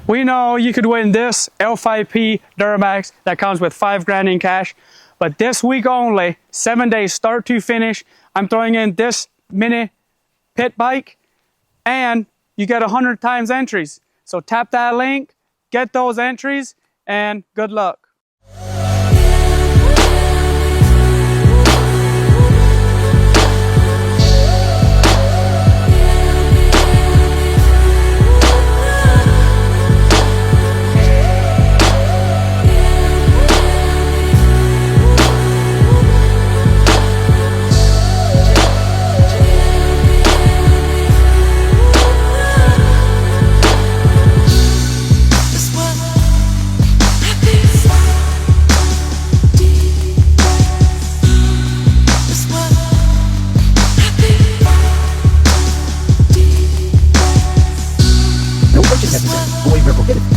We know you could win this L5P Duramax that comes with $5,000 in cash, but this week only, 7 days start to finish, I'm throwing in this mini pit bike and you get 100 times entries. So tap that link, get those entries, and good luck. No purchase necessary. Void where prohibited.